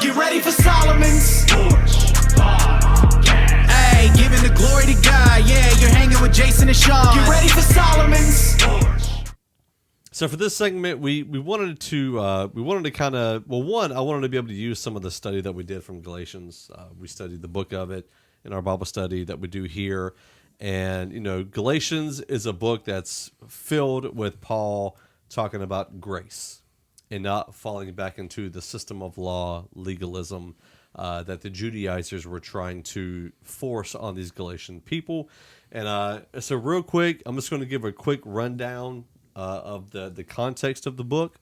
Get ready for Solomon's Porch Podcast. Hey, giving the glory to God. Yeah, you're hanging with Jason and Shawn. Get ready for Solomon's Porch. So for this segment, we wanted to kind of, well, one, I wanted to be able to use some of the study that we did from Galatians. We studied the book of it in our Bible study that we do here. And, you know, Galatians is a book that's filled with Paul talking about grace and not falling back into the system of law, legalism, that the Judaizers were trying to force on these Galatian people. And so real quick, I'm just going to give a quick rundown of the context of the book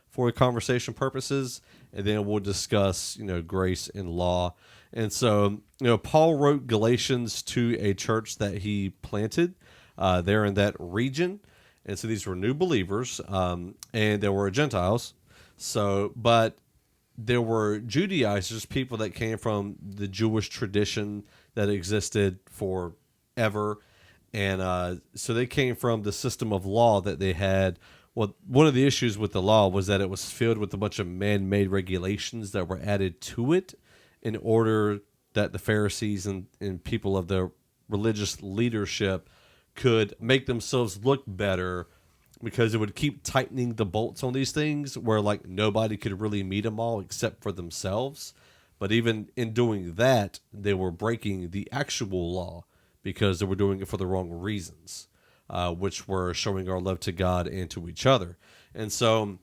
for conversation purposes, and then we'll discuss, you know, grace and law. And so, you know, Paul wrote Galatians to a church that he planted there in that region. And so these were new believers, and there were Gentiles. So, but there were Judaizers, people that came from the Jewish tradition that existed forever. And so they came from the system of law that they had. Well, one of the issues with the law was that it was filled with a bunch of man-made regulations that were added to it in order that the Pharisees and people of the religious leadership could make themselves look better, because it would keep tightening the bolts on these things where like nobody could really meet them all except for themselves. But even in doing that, they were breaking the actual law because they were doing it for the wrong reasons, which were showing our love to God and to each other. And so,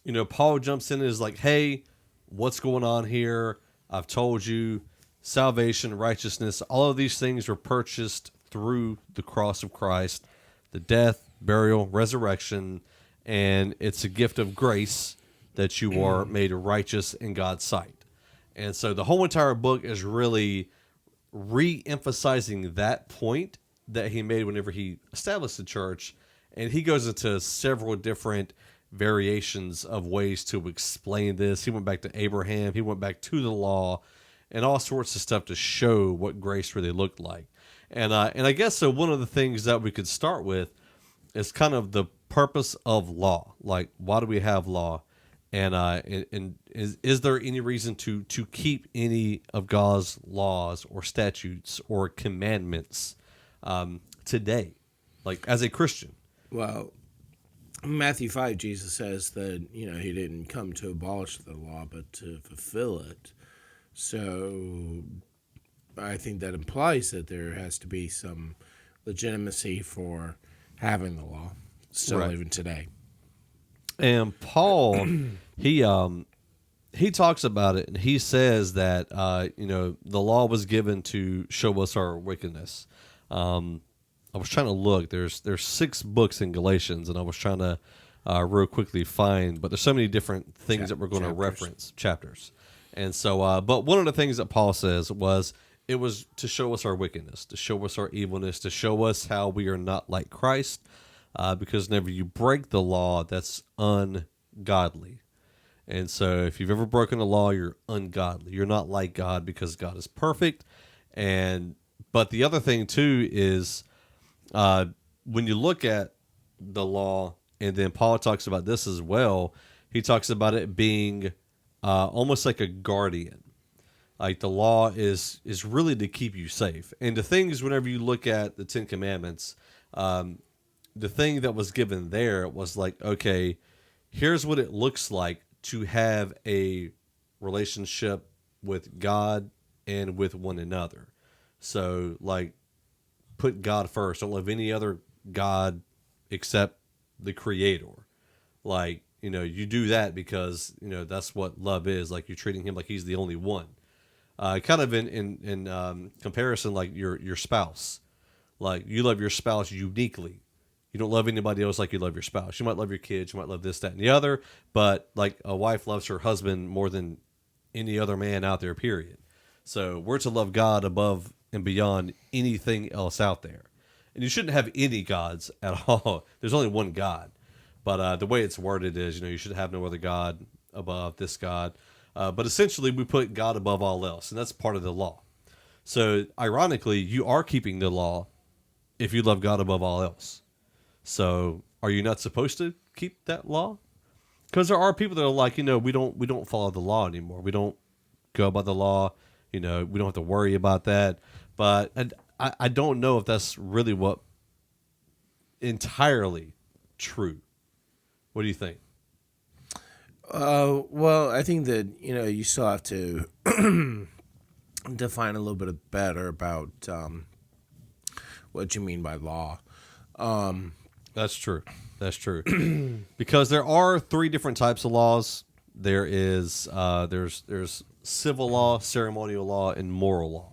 you know, Paul jumps in and is like, hey, what's going on here? I've told you salvation, righteousness, all of these things were purchased through the cross of Christ, the death, burial, resurrection, and it's a gift of grace that you are made righteous in God's sight. And so the whole entire book is really re-emphasizing that point that he made whenever he established the church, and he goes into several different variations of ways to explain this. He went back to Abraham, he went back to the law, and all sorts of stuff to show what grace really looked like. And I guess so one of the things that we could start with is kind of the purpose of law. Like, why do we have law? And is there any reason to keep any of God's laws or statutes or commandments today, like as a Christian? Well, Matthew 5, Jesus says that, you know, he didn't come to abolish the law, but to fulfill it. So I think that implies that there has to be some legitimacy for having the law still Right. even today. And Paul, he talks about it, and he says that you know, the law was given to show us our wickedness. I was trying to look. There's 6 books in Galatians, and I was trying to real quickly find, but there's so many different things that we're going to reference, chapters. And so, but one of the things that Paul says was it was to show us our wickedness, to show us our evilness, to show us how we are not like Christ, because whenever you break the law, that's ungodly. And so if you've ever broken the law, you're ungodly. You're not like God because God is perfect. But the other thing too is when you look at the law, and then Paul talks about this as well, he talks about it being almost like a guardian. Like the law is really to keep you safe. And the things, whenever you look at the 10 Commandments, the thing that was given there was like, okay, here's what it looks like to have a relationship with God and with one another. So, like, put God first. Don't love any other God except the Creator. Like, you know, you do that because, you know, that's what love is. Like, you're treating him like he's the only one. Kind of in comparison, like your spouse. Like, you love your spouse uniquely. You don't love anybody else like you love your spouse. You might love your kids, you might love this, that, and the other, but like a wife loves her husband more than any other man out there, period. So we're to love God above and beyond anything else out there. And you shouldn't have any gods at all. There's only one God. But the way it's worded is, you know, you should have no other God above this God. But essentially, we put God above all else, and that's part of the law. So ironically, you are keeping the law if you love God above all else. So are you not supposed to keep that law? Because there are people that are like, you know, we don't follow the law anymore. We don't go by the law. We don't have to worry about that. But I don't know if that's really what entirely true. What do you think? Well, I think that, you still have to define a little bit better about what you mean by law. That's true. Because there are 3 different types of laws. There is there's civil law, ceremonial law, and moral law.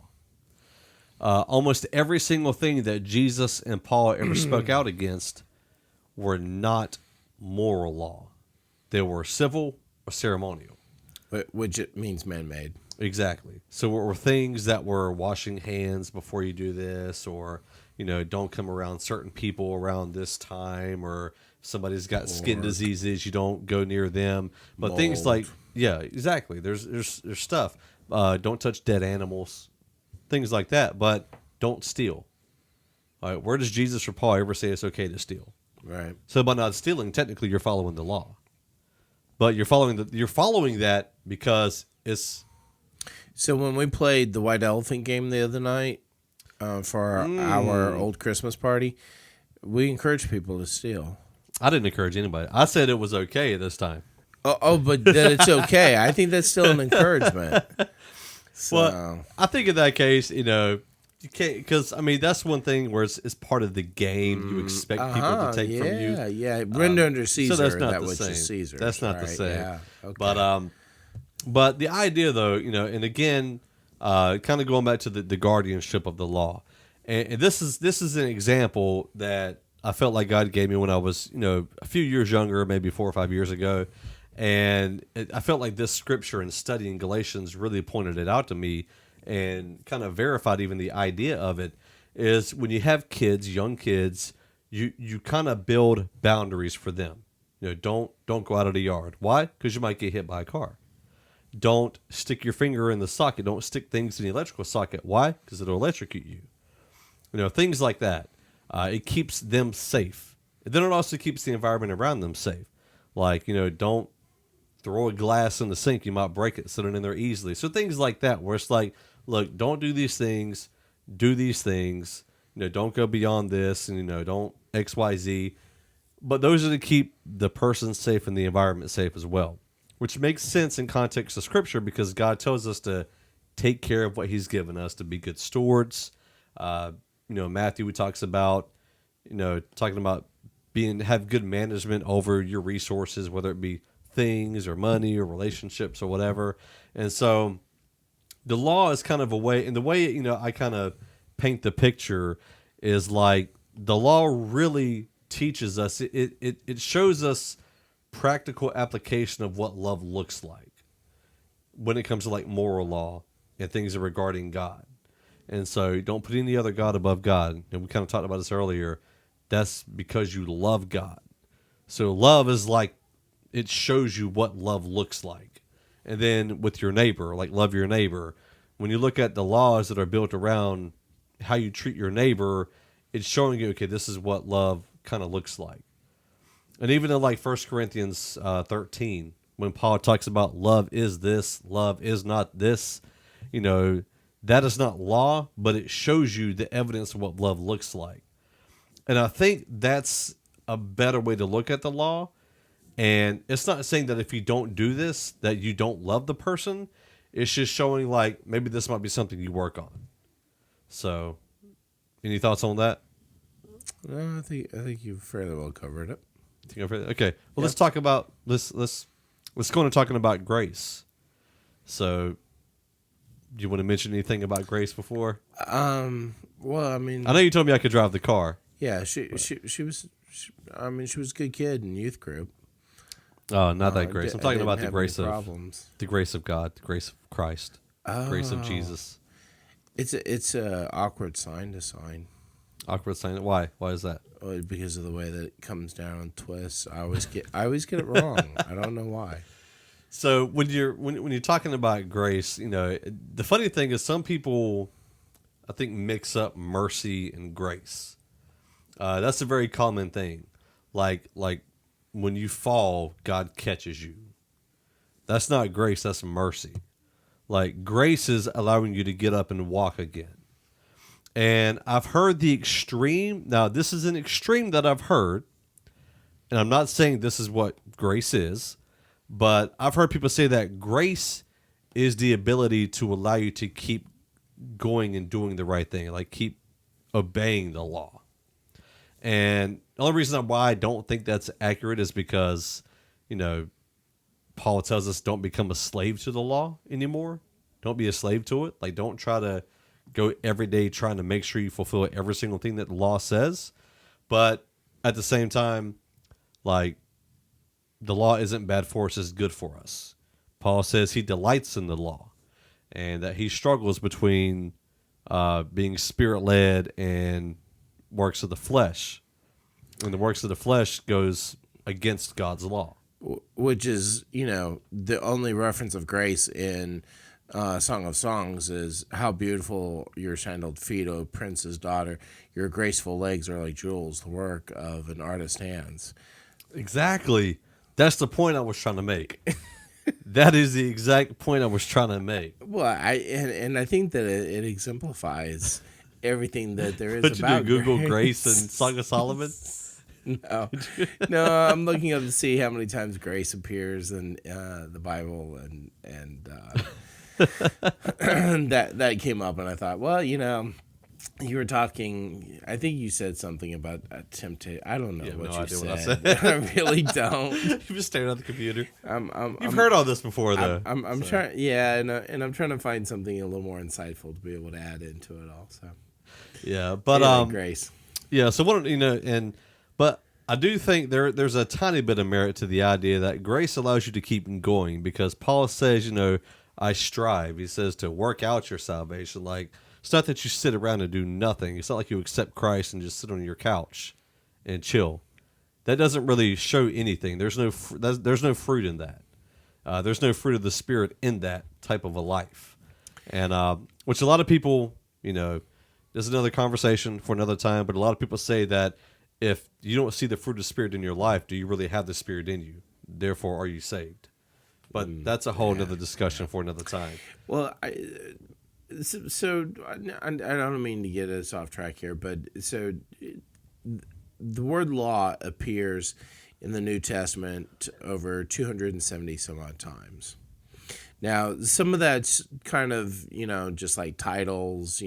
Almost every single thing that Jesus and Paul ever spoke out against were not moral law. They were civil or ceremonial. Which it means man-made. Exactly. So it were things that were washing hands before you do this, or, don't come around certain people around this time, or somebody's got skin diseases, you don't go near them. But mold. Things like, yeah, exactly. There's stuff. Don't touch dead animals, things like that. But don't steal. All right, where does Jesus or Paul ever say it's okay to steal? Right. So by not stealing, technically you're following the law. But you're following that because it's. So when we played the White Elephant game the other night for our old Christmas party, we encouraged people to steal. I didn't encourage anybody. I said it was okay this time. But that it's okay. I think that's still an encouragement. So, Well, I think in that case, you can't, because that's one thing where it's part of the game. You expect people to take from you. Yeah, render under Caesar. So that's not that the which same. is Caesar. That's not the right? same. Yeah. Okay. But the idea, though, and again, kind of going back to the guardianship of the law, and this is an example that I felt like God gave me when I was, a few years younger, maybe 4 or 5 years ago, and I felt like this scripture and studying Galatians really pointed it out to me and kind of verified even the idea of it. Is when you have kids, young kids, you kind of build boundaries for them. Don't go out of the yard. Why? Because you might get hit by a car. Don't stick your finger in the socket. Don't stick things in the electrical socket. Why? Because it'll electrocute you. Things like that. It keeps them safe. And then it also keeps the environment around them safe. Like, don't throw a glass in the sink. You might break it sitting in there easily. So things like that where it's like, look, don't do these things. Do these things. Don't go beyond this. And, don't X, Y, Z. But those are to keep the person safe and the environment safe as well. Which makes sense in context of Scripture because God tells us to take care of what He's given us, to be good stewards. Matthew talks about, talking about have good management over your resources, whether it be things or money or relationships or whatever. And so the law is kind of a way, and the way, I kind of paint the picture is like the law really teaches us, it shows us practical application of what love looks like when it comes to like moral law and things regarding God. And so don't put any other God above God. And we kind of talked about this earlier. That's because you love God. So love is like, it shows you what love looks like. And then with your neighbor, like love your neighbor. When you look at the laws that are built around how you treat your neighbor, it's showing you, okay, this is what love kind of looks like. And even in like 1 Corinthians 13, when Paul talks about love is this, love is not this, that is not law, but it shows you the evidence of what love looks like. And I think that's a better way to look at the law. And it's not saying that if you don't do this, that you don't love the person. It's just showing like maybe this might be something you work on. So, any thoughts on that? No, I think you've fairly well covered it. Okay. Well, let's talk about let's go into talking about grace. So, do you want to mention anything about grace before? Well, I mean, I know you told me I could drive the car. Yeah, she was a good kid in youth group. Oh, not that grace. I'm talking about the grace of problems. The grace of God, the grace of Christ, the grace of Jesus. It's a awkward sign to sign. Awkward sign. Why? Why is that? Because of the way that it comes down and twists. I always get it wrong. I don't know why. So when you're talking about grace, the funny thing is some people, I think, mix up mercy and grace. That's a very common thing. Like when you fall, God catches you. That's not grace. That's mercy. Like, grace is allowing you to get up and walk again. And I've heard the extreme. Now, this is an extreme that I've heard. And I'm not saying this is what grace is. But I've heard people say that grace is the ability to allow you to keep going and doing the right thing. Like, keep obeying the law. And the only reason why I don't think that's accurate is because, Paul tells us don't become a slave to the law anymore. Don't be a slave to it. Like, don't try to go every day trying to make sure you fulfill every single thing that the law says. But at the same time, like, the law isn't bad for us, it's good for us. Paul says he delights in the law and that he struggles between being spirit-led and works of the flesh. And the works of the flesh goes against God's law. Which is, the only reference of grace in Song of Songs is how beautiful your sandaled feet, O prince's daughter. Your graceful legs are like jewels, the work of an artist's hands. Exactly. That's the point I was trying to make. That is the exact point I was trying to make. Well, I think that it exemplifies everything that there is But about you do Google grace. Grace and Song of Solomon? No, I'm looking up to see how many times grace appears in the Bible, and that came up, and I thought, well, you were talking. I think you said something about temptation. I don't know what you said. What I said. I really don't. You're just staring at the computer. You've You've heard all this before, though. I'm trying, yeah, and I'm trying to find something a little more insightful to be able to add into it all. So, yeah, but anyway, grace. Yeah, so but I do think there's a tiny bit of merit to the idea that grace allows you to keep going, because Paul says, I strive. He says to work out your salvation. Like, it's not that you sit around and do nothing. It's not like you accept Christ and just sit on your couch and chill. That doesn't really show anything. There's no fruit in that. There's no fruit of the Spirit in that type of a life, and which a lot of people, there's another conversation for another time. But a lot of people say that if you don't see the fruit of the Spirit in your life, do you really have the Spirit in you? Therefore, are you saved? But that's a whole other discussion for another time. Well, so I don't mean to get us off track here, but so the word law appears in the New Testament over 270 some odd times. Now, some of that's kind of, just like titles,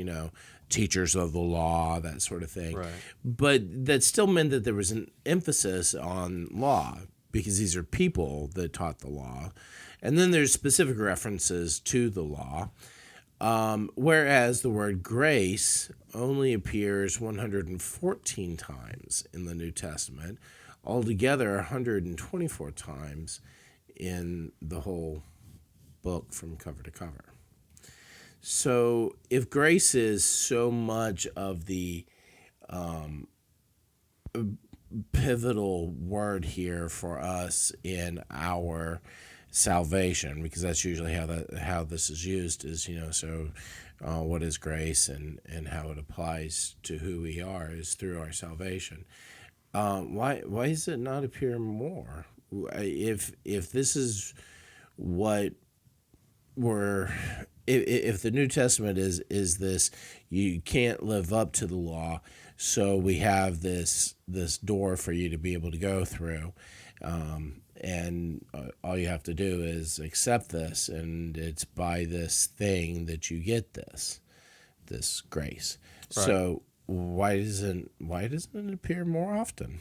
teachers of the law, that sort of thing. Right. But that still meant that there was an emphasis on law, because these are people that taught the law. And then there's specific references to the law. Whereas the word grace only appears 114 times in the New Testament, altogether 124 times in the whole book from cover to cover. So if grace is so much of the pivotal word here for us in our salvation, because that's usually how this is used, is what is grace and how it applies to who we are is through our salvation. Why does it not appear more? If this is what if the New Testament is this, you can't live up to the law, so we have this door for you to be able to go through. And all you have to do is accept this, and it's by this thing that you get this grace. Right. So why doesn't it appear more often?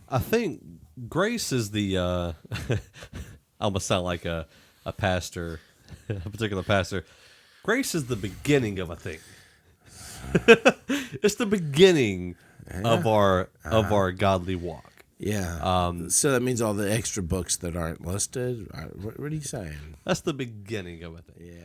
I think grace is the I almost sound like a pastor, a particular pastor. Grace is the beginning of a thing. It's the beginning of our godly walk. Yeah. So that means all the extra books that aren't listed. What are you saying? That's the beginning of a thing. Yeah.